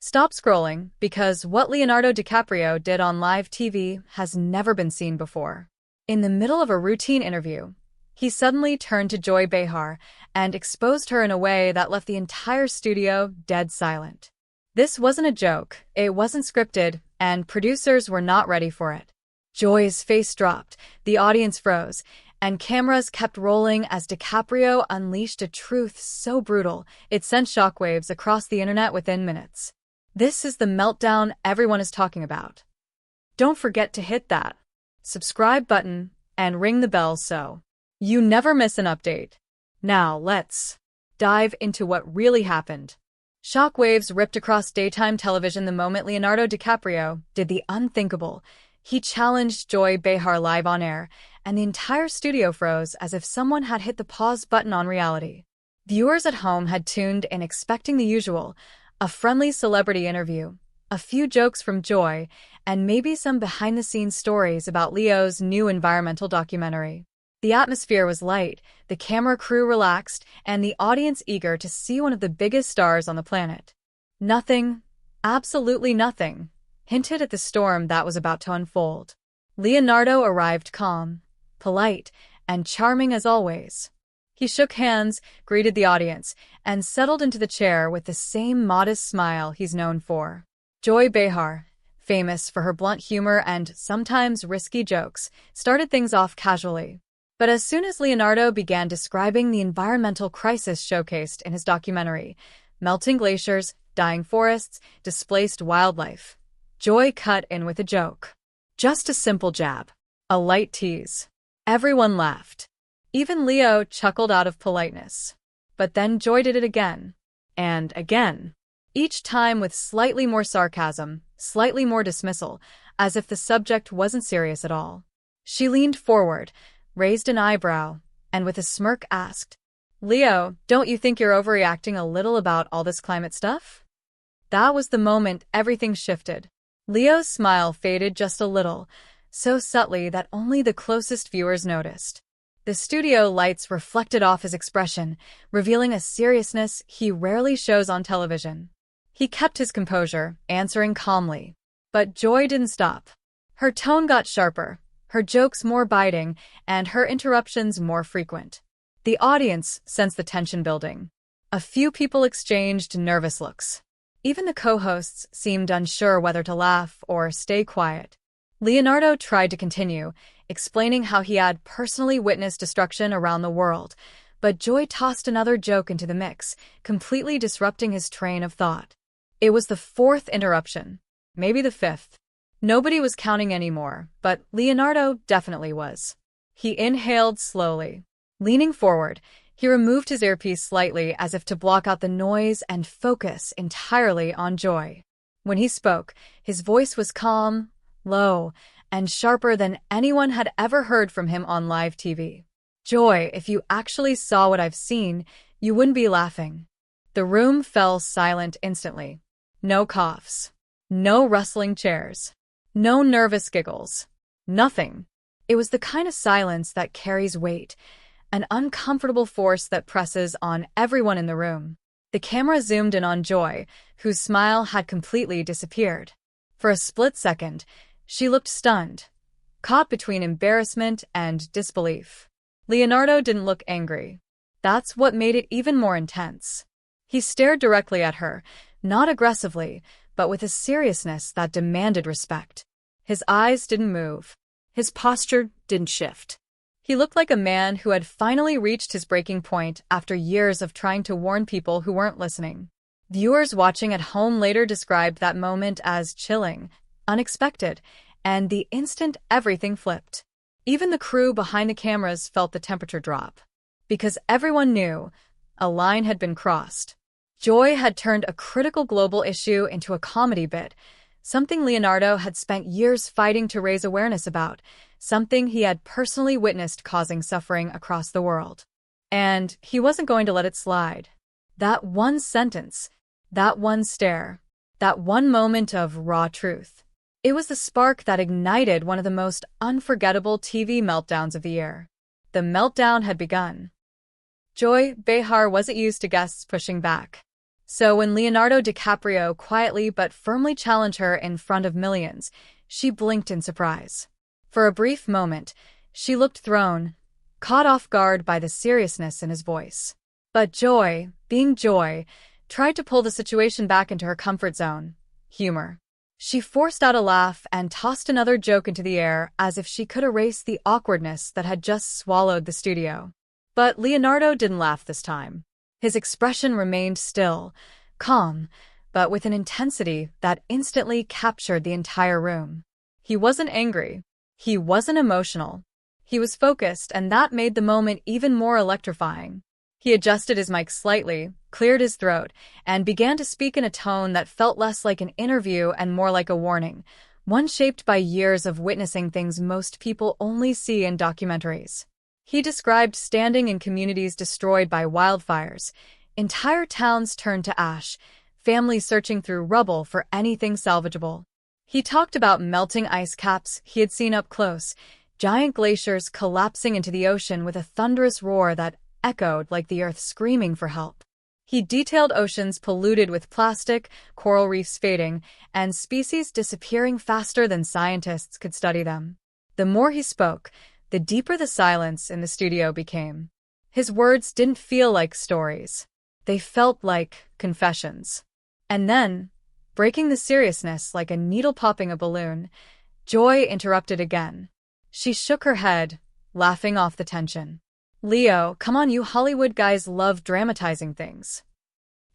Stop scrolling, because what Leonardo DiCaprio did on live TV has never been seen before. In the middle of a routine interview, he suddenly turned to Joy Behar and exposed her in a way that left the entire studio dead silent. This wasn't a joke, it wasn't scripted, and producers were not ready for it. Joy's face dropped, the audience froze, and cameras kept rolling as DiCaprio unleashed a truth so brutal it sent shockwaves across the internet within minutes. This is the meltdown everyone is talking about. Don't forget to hit that subscribe button and ring the bell so you never miss an update. Now let's dive into what really happened. Shockwaves ripped across daytime television the moment Leonardo DiCaprio did the unthinkable. He challenged Joy Behar live on air, and the entire studio froze as if someone had hit the pause button on reality. Viewers at home had tuned in expecting the usual, a friendly celebrity interview, a few jokes from Joy, and maybe some behind-the-scenes stories about Leo's new environmental documentary. The atmosphere was light, the camera crew relaxed, and the audience eager to see one of the biggest stars on the planet. Nothing, absolutely nothing, hinted at the storm that was about to unfold. Leonardo arrived calm, polite, and charming as always. He shook hands, greeted the audience, and settled into the chair with the same modest smile he's known for. Joy Behar, famous for her blunt humor and sometimes risky jokes, started things off casually. But as soon as Leonardo began describing the environmental crisis showcased in his documentary, melting glaciers, dying forests, displaced wildlife, Joy cut in with a joke. Just a simple jab, a light tease. Everyone laughed. Even Leo chuckled out of politeness. But then Joy did it again. And again. Each time with slightly more sarcasm, slightly more dismissal, as if the subject wasn't serious at all. She leaned forward, raised an eyebrow, and with a smirk asked, "Leo, don't you think you're overreacting a little about all this climate stuff?" That was the moment everything shifted. Leo's smile faded just a little, so subtly that only the closest viewers noticed. The studio lights reflected off his expression, revealing a seriousness he rarely shows on television. He kept his composure, answering calmly. But Joy didn't stop. Her tone got sharper, her jokes more biting, and her interruptions more frequent. The audience sensed the tension building. A few people exchanged nervous looks. Even the co-hosts seemed unsure whether to laugh or stay quiet. Leonardo tried to continue, explaining how he had personally witnessed destruction around the world, but Joy tossed another joke into the mix, completely disrupting his train of thought. It was the fourth interruption, maybe the fifth. Nobody was counting anymore, but Leonardo definitely was. He inhaled slowly. Leaning forward, he removed his earpiece slightly as if to block out the noise and focus entirely on Joy. When he spoke, his voice was calm, low, and sharper than anyone had ever heard from him on live TV. "Joy, if you actually saw what I've seen, you wouldn't be laughing." The room fell silent instantly. No coughs. No rustling chairs. No nervous giggles. Nothing. It was the kind of silence that carries weight, an uncomfortable force that presses on everyone in the room. The camera zoomed in on Joy, whose smile had completely disappeared. For a split second, she looked stunned, caught between embarrassment and disbelief. Leonardo didn't look angry. That's what made it even more intense. He stared directly at her, not aggressively, but with a seriousness that demanded respect. His eyes didn't move. His posture didn't shift. He looked like a man who had finally reached his breaking point after years of trying to warn people who weren't listening. Viewers watching at home later described that moment as chilling, unexpected, and the instant everything flipped. Even the crew behind the cameras felt the temperature drop. Because everyone knew a line had been crossed. Joy had turned a critical global issue into a comedy bit, something Leonardo had spent years fighting to raise awareness about, something he had personally witnessed causing suffering across the world. And he wasn't going to let it slide. That one sentence, that one stare, that one moment of raw truth. It was the spark that ignited one of the most unforgettable TV meltdowns of the year. The meltdown had begun. Joy Behar wasn't used to guests pushing back. So when Leonardo DiCaprio quietly but firmly challenged her in front of millions, she blinked in surprise. For a brief moment, she looked thrown, caught off guard by the seriousness in his voice. But Joy, being Joy, tried to pull the situation back into her comfort zone. Humor. She forced out a laugh and tossed another joke into the air as if she could erase the awkwardness that had just swallowed the studio. But Leonardo didn't laugh this time. His expression remained still, calm, but with an intensity that instantly captured the entire room. He wasn't angry. He wasn't emotional. He was focused, and that made the moment even more electrifying. He adjusted his mic slightly, cleared his throat, and began to speak in a tone that felt less like an interview and more like a warning, one shaped by years of witnessing things most people only see in documentaries. He described standing in communities destroyed by wildfires, entire towns turned to ash, families searching through rubble for anything salvageable. He talked about melting ice caps he had seen up close, giant glaciers collapsing into the ocean with a thunderous roar that echoed like the earth screaming for help. He detailed oceans polluted with plastic, coral reefs fading, and species disappearing faster than scientists could study them. The more he spoke, the deeper the silence in the studio became. His words didn't feel like stories. They felt like confessions. And then, breaking the seriousness like a needle popping a balloon, Joy interrupted again. She shook her head, laughing off the tension. "Leo, come on, you Hollywood guys love dramatizing things."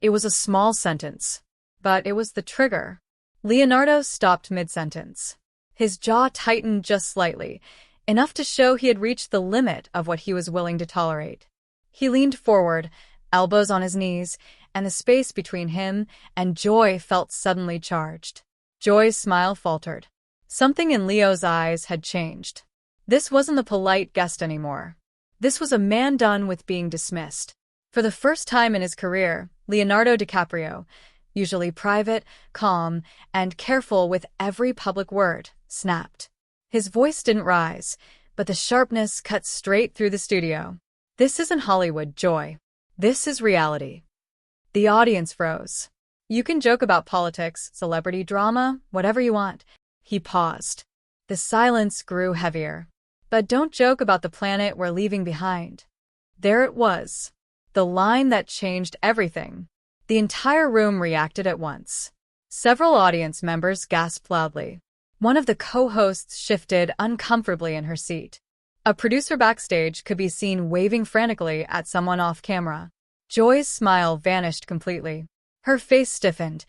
It was a small sentence, but it was the trigger. Leonardo stopped mid-sentence. His jaw tightened just slightly, enough to show he had reached the limit of what he was willing to tolerate. He leaned forward, elbows on his knees, and the space between him and Joy felt suddenly charged. Joy's smile faltered. Something in Leo's eyes had changed. This wasn't the polite guest anymore. This was a man done with being dismissed. For the first time in his career, Leonardo DiCaprio, usually private, calm, and careful with every public word, snapped. His voice didn't rise, but the sharpness cut straight through the studio. "This isn't Hollywood, Joy. This is reality." The audience froze. "You can joke about politics, celebrity drama, whatever you want." He paused. The silence grew heavier. "But don't joke about the planet we're leaving behind." There it was. The line that changed everything. The entire room reacted at once. Several audience members gasped loudly. One of the co-hosts shifted uncomfortably in her seat. A producer backstage could be seen waving frantically at someone off camera. Joy's smile vanished completely. Her face stiffened,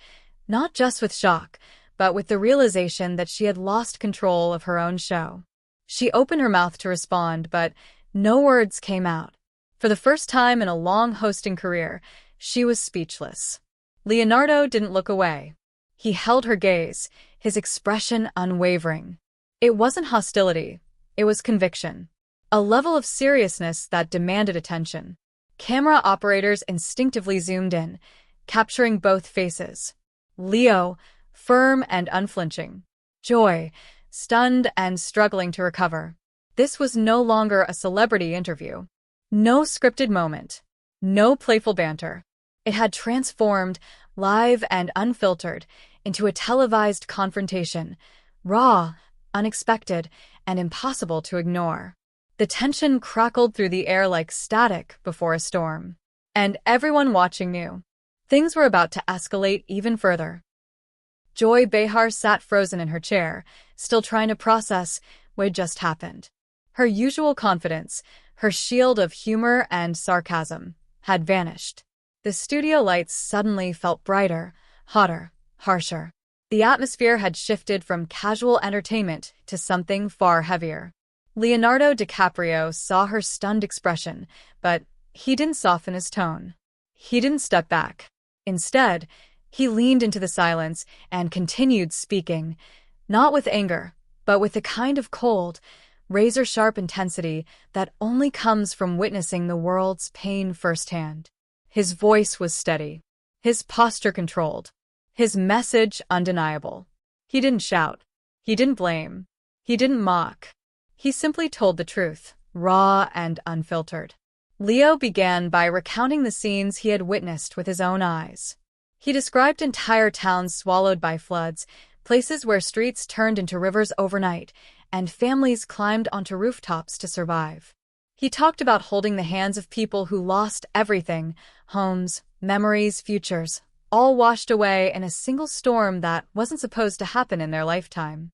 not just with shock, but with the realization that she had lost control of her own show. She opened her mouth to respond, but no words came out. For the first time in a long hosting career, she was speechless. Leonardo didn't look away. He held her gaze, his expression unwavering. It wasn't hostility, it was conviction. A level of seriousness that demanded attention. Camera operators instinctively zoomed in, capturing both faces. Leo, firm and unflinching. Joy, stunned and struggling to recover. This was no longer a celebrity interview. No scripted moment. No playful banter. It had transformed, live and unfiltered, into a televised confrontation, raw, unexpected, and impossible to ignore. The tension crackled through the air like static before a storm. And everyone watching knew. Things were about to escalate even further. Joy Behar sat frozen in her chair, still trying to process what had just happened. Her usual confidence, her shield of humor and sarcasm, had vanished. The studio lights suddenly felt brighter, hotter, harsher. The atmosphere had shifted from casual entertainment to something far heavier. Leonardo DiCaprio saw her stunned expression, but he didn't soften his tone. He didn't step back. Instead, he leaned into the silence and continued speaking, not with anger, but with the kind of cold, razor-sharp intensity that only comes from witnessing the world's pain firsthand. His voice was steady, his posture controlled, his message undeniable. He didn't shout. He didn't blame. He didn't mock. He simply told the truth, raw and unfiltered. Leo began by recounting the scenes he had witnessed with his own eyes. He described entire towns swallowed by floods, places where streets turned into rivers overnight, and families climbed onto rooftops to survive. He talked about holding the hands of people who lost everything, homes, memories, futures, all washed away in a single storm that wasn't supposed to happen in their lifetime.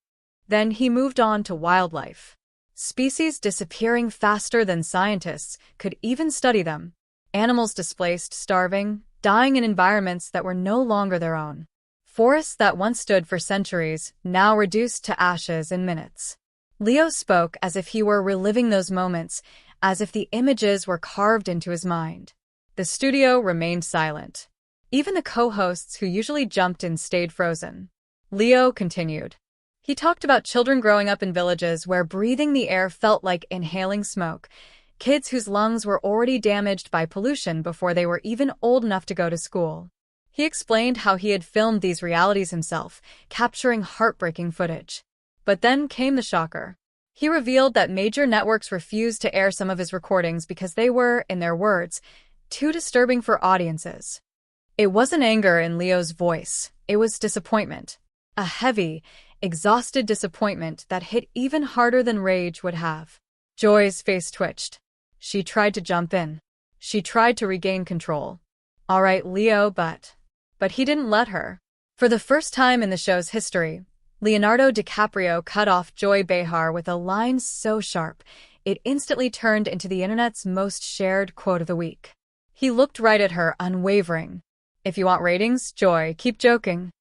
Then he moved on to wildlife. Species disappearing faster than scientists could even study them. Animals displaced, starving, dying in environments that were no longer their own. Forests that once stood for centuries, now reduced to ashes in minutes. Leo spoke as if he were reliving those moments, as if the images were carved into his mind. The studio remained silent. Even the co-hosts who usually jumped in stayed frozen. Leo continued. He talked about children growing up in villages where breathing the air felt like inhaling smoke, kids whose lungs were already damaged by pollution before they were even old enough to go to school. He explained how he had filmed these realities himself, capturing heartbreaking footage. But then came the shocker. He revealed that major networks refused to air some of his recordings because they were, in their words, too disturbing for audiences. It wasn't anger in Leo's voice, it was disappointment. A heavy, exhausted disappointment that hit even harder than rage would have. Joy's face twitched. She tried to jump in. She tried to regain control. All right, Leo, but he didn't let her. For the first time in the show's history, Leonardo DiCaprio cut off Joy Behar with a line so sharp, it instantly turned into the internet's most shared quote of the week. He looked right at her, unwavering. If you want ratings, Joy, keep joking.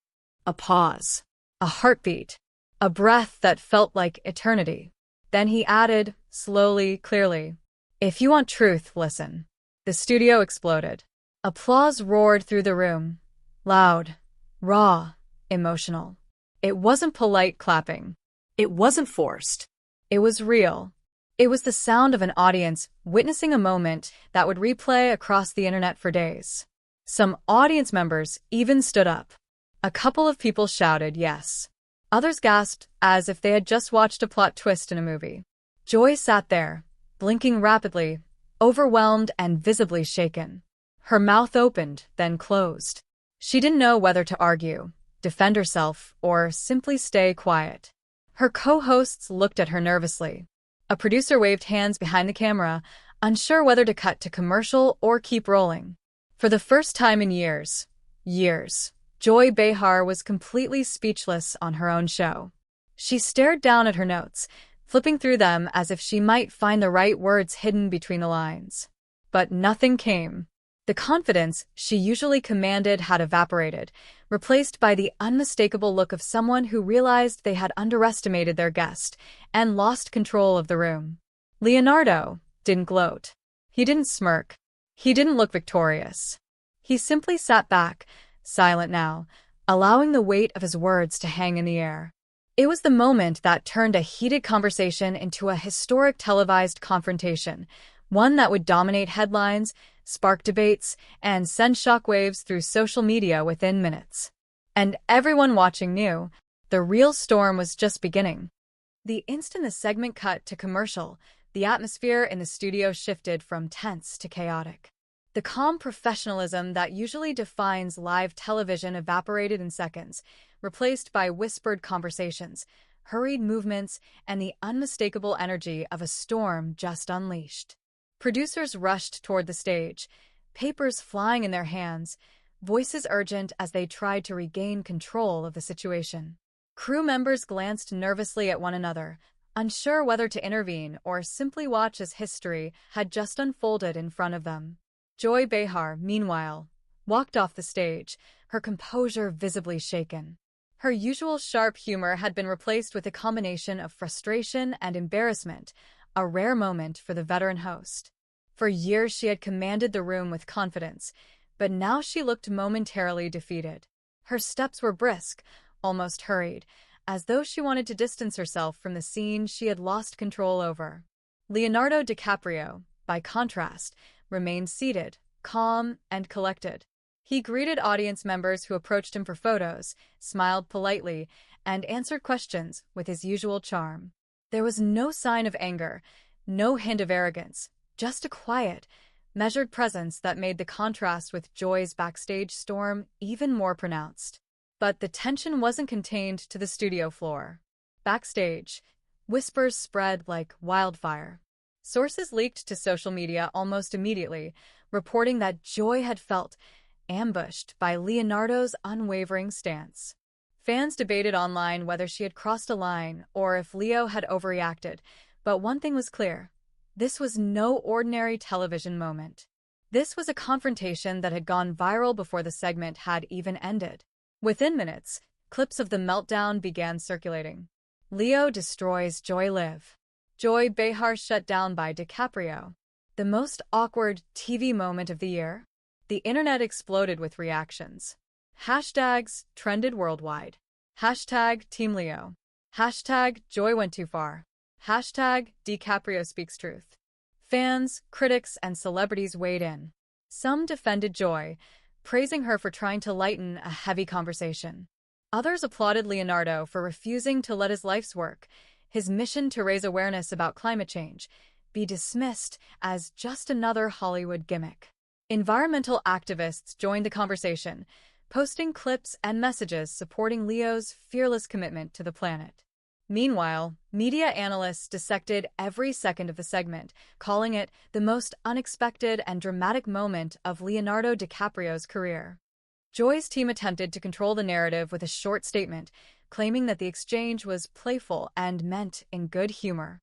A pause. A heartbeat. A breath that felt like eternity. Then he added, slowly, clearly, if you want truth, listen. The studio exploded. Applause roared through the room. Loud, raw, emotional. It wasn't polite clapping. It wasn't forced. It was real. It was the sound of an audience witnessing a moment that would replay across the internet for days. Some audience members even stood up. A couple of people shouted yes. Others gasped as if they had just watched a plot twist in a movie. Joy sat there, blinking rapidly, overwhelmed and visibly shaken. Her mouth opened, then closed. She didn't know whether to argue, defend herself, or simply stay quiet. Her co-hosts looked at her nervously. A producer waved hands behind the camera, unsure whether to cut to commercial or keep rolling. For the first time in years, Joy Behar was completely speechless on her own show. She stared down at her notes, flipping through them as if she might find the right words hidden between the lines. But nothing came. The confidence she usually commanded had evaporated, replaced by the unmistakable look of someone who realized they had underestimated their guest and lost control of the room. Leonardo didn't gloat. He didn't smirk. He didn't look victorious. He simply sat back, silent now, allowing the weight of his words to hang in the air. It was the moment that turned a heated conversation into a historic televised confrontation, one that would dominate headlines, spark debates, and send shockwaves through social media within minutes. And everyone watching knew the real storm was just beginning. The instant the segment cut to commercial, the atmosphere in the studio shifted from tense to chaotic. The calm professionalism that usually defines live television evaporated in seconds, replaced by whispered conversations, hurried movements, and the unmistakable energy of a storm just unleashed. Producers rushed toward the stage, papers flying in their hands, voices urgent as they tried to regain control of the situation. Crew members glanced nervously at one another, unsure whether to intervene or simply watch as history had just unfolded in front of them. Joy Behar, meanwhile, walked off the stage, her composure visibly shaken. Her usual sharp humor had been replaced with a combination of frustration and embarrassment, a rare moment for the veteran host. For years she had commanded the room with confidence, but now she looked momentarily defeated. Her steps were brisk, almost hurried, as though she wanted to distance herself from the scene she had lost control over. Leonardo DiCaprio, by contrast, remained seated, calm and collected. He greeted audience members who approached him for photos, smiled politely, and answered questions with his usual charm. There was no sign of anger, no hint of arrogance, just a quiet, measured presence that made the contrast with Joy's backstage storm even more pronounced. But the tension wasn't contained to the studio floor. Backstage, whispers spread like wildfire. Sources leaked to social media almost immediately, reporting that Joy had felt ambushed by Leonardo's unwavering stance. Fans debated online whether she had crossed a line or if Leo had overreacted, but one thing was clear. This was no ordinary television moment. This was a confrontation that had gone viral before the segment had even ended. Within minutes, clips of the meltdown began circulating. Leo destroys Joy Live. Joy Behar shut down by DiCaprio. The most awkward TV moment of the year? The internet exploded with reactions. Hashtags trended worldwide. Hashtag Team Leo. Hashtag Joy went too far. Hashtag DiCaprio speaks truth. Fans, critics, and celebrities weighed in. Some defended Joy, praising her for trying to lighten a heavy conversation. Others applauded Leonardo for refusing to let his life's work, his mission to raise awareness about climate change, be dismissed as just another Hollywood gimmick. Environmental activists joined the conversation, posting clips and messages supporting Leo's fearless commitment to the planet. Meanwhile, media analysts dissected every second of the segment, calling it the most unexpected and dramatic moment of Leonardo DiCaprio's career. Joy's team attempted to control the narrative with a short statement, claiming that the exchange was playful and meant in good humor.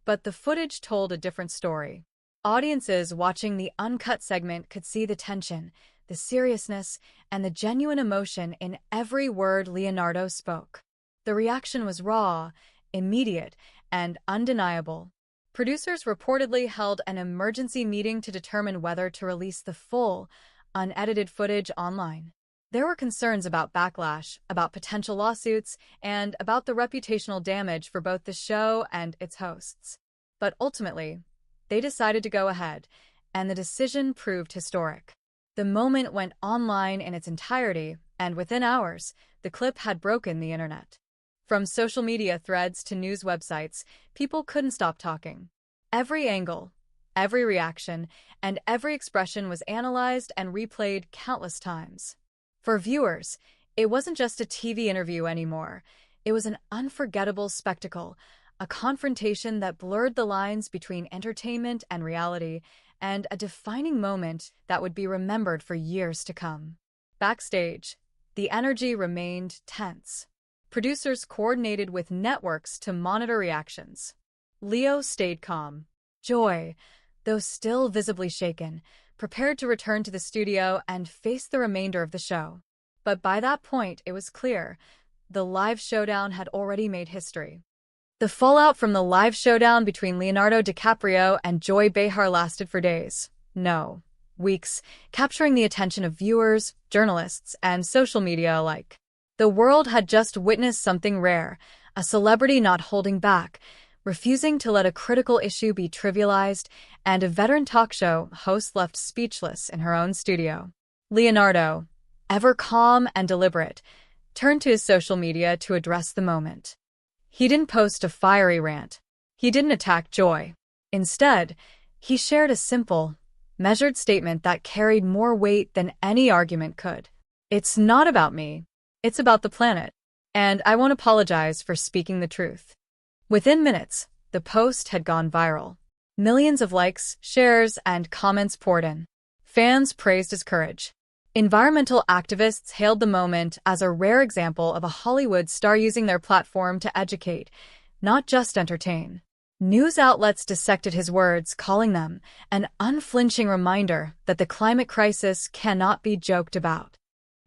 But the footage told a different story. Audiences watching the uncut segment could see the tension, the seriousness, and the genuine emotion in every word Leonardo spoke. The reaction was raw, immediate, and undeniable. Producers reportedly held an emergency meeting to determine whether to release the full, unedited footage online. There were concerns about backlash, about potential lawsuits, and about the reputational damage for both the show and its hosts. But ultimately, they decided to go ahead, and the decision proved historic. The moment went online in its entirety, and within hours, the clip had broken the internet. From social media threads to news websites, people couldn't stop talking. Every angle, every reaction, and every expression was analyzed and replayed countless times. For viewers, it wasn't just a TV interview anymore. It was an unforgettable spectacle, a confrontation that blurred the lines between entertainment and reality, and a defining moment that would be remembered for years to come. Backstage, the energy remained tense. Producers coordinated with networks to monitor reactions. Leo stayed calm. Joy, though still visibly shaken, prepared to return to the studio and face the remainder of the show. But by that point, it was clear the live showdown had already made history. The fallout from the live showdown between Leonardo DiCaprio and Joy Behar lasted for days. No, weeks, capturing the attention of viewers, journalists, and social media alike. The world had just witnessed something rare, a celebrity not holding back, refusing to let a critical issue be trivialized, and a veteran talk show host left speechless in her own studio. Leonardo, ever calm and deliberate, turned to his social media to address the moment. He didn't post a fiery rant. He didn't attack Joy. Instead, he shared a simple, measured statement that carried more weight than any argument could. It's not about me. It's about the planet. And I won't apologize for speaking the truth. Within minutes, the post had gone viral. Millions of likes, shares, and comments poured in. Fans praised his courage. Environmental activists hailed the moment as a rare example of a Hollywood star using their platform to educate, not just entertain. News outlets dissected his words, calling them an unflinching reminder that the climate crisis cannot be joked about.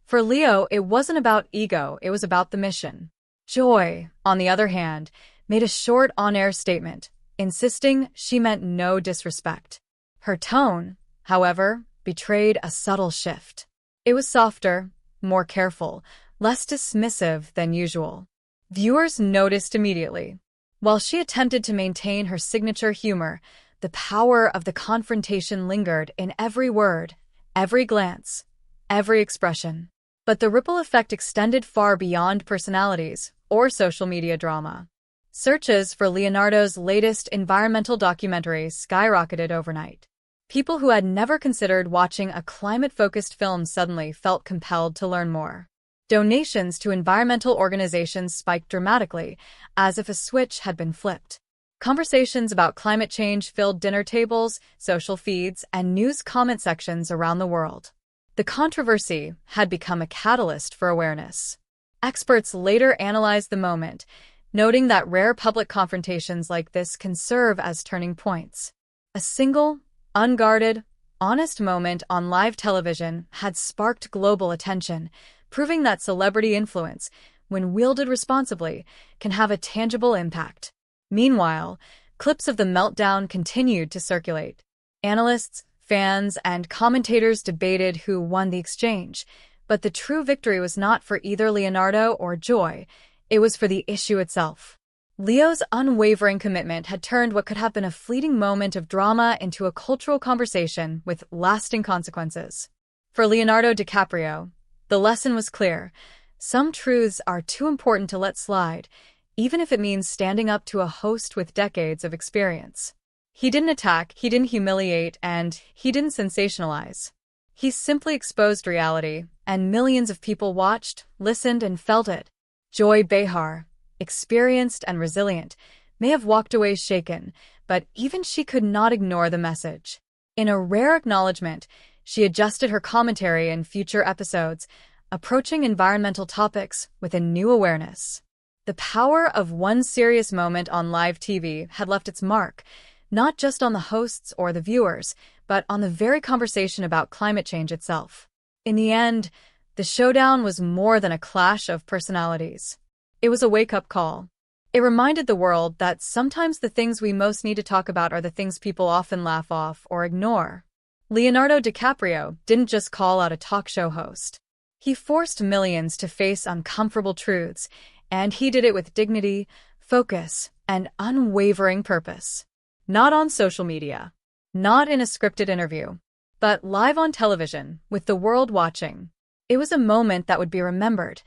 For Leo, it wasn't about ego, it was about the mission. Joy, on the other hand, made a short on-air statement, insisting she meant no disrespect. Her tone, however, betrayed a subtle shift. It was softer, more careful, less dismissive than usual. Viewers noticed immediately. While she attempted to maintain her signature humor, the power of the confrontation lingered in every word, every glance, every expression. But the ripple effect extended far beyond personalities or social media drama. Searches for Leonardo's latest environmental documentary skyrocketed overnight. People who had never considered watching a climate-focused film suddenly felt compelled to learn more. Donations to environmental organizations spiked dramatically, as if a switch had been flipped. Conversations about climate change filled dinner tables, social feeds, and news comment sections around the world. The controversy had become a catalyst for awareness. Experts later analyzed the moment, noting that rare public confrontations like this can serve as turning points. A single, unguarded, honest moment on live television had sparked global attention, proving that celebrity influence, when wielded responsibly, can have a tangible impact. Meanwhile, clips of the meltdown continued to circulate. Analysts, fans, and commentators debated who won the exchange, but the true victory was not for either Leonardo or Joy, it was for the issue itself. Leo's unwavering commitment had turned what could have been a fleeting moment of drama into a cultural conversation with lasting consequences. For Leonardo DiCaprio, the lesson was clear. Some truths are too important to let slide, even if it means standing up to a host with decades of experience. He didn't attack, he didn't humiliate, and he didn't sensationalize. He simply exposed reality, and millions of people watched, listened, and felt it. Joy Behar, experienced and resilient, may have walked away shaken, but even she could not ignore the message. In a rare acknowledgement, she adjusted her commentary in future episodes, approaching environmental topics with a new awareness. The power of one serious moment on live TV had left its mark, not just on the hosts or the viewers, but on the very conversation about climate change itself. In the end, the showdown was more than a clash of personalities. It was a wake-up call. It reminded the world that sometimes the things we most need to talk about are the things people often laugh off or ignore. Leonardo DiCaprio didn't just call out a talk show host. He forced millions to face uncomfortable truths, and he did it with dignity, focus, and unwavering purpose. Not on social media, not in a scripted interview, but live on television, with the world watching. It was a moment that would be remembered,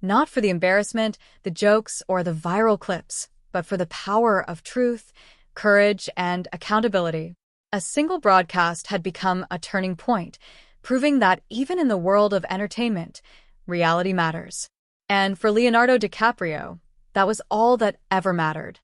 not for the embarrassment, the jokes, or the viral clips, but for the power of truth, courage, and accountability. A single broadcast had become a turning point, proving that even in the world of entertainment, reality matters. And for Leonardo DiCaprio, that was all that ever mattered.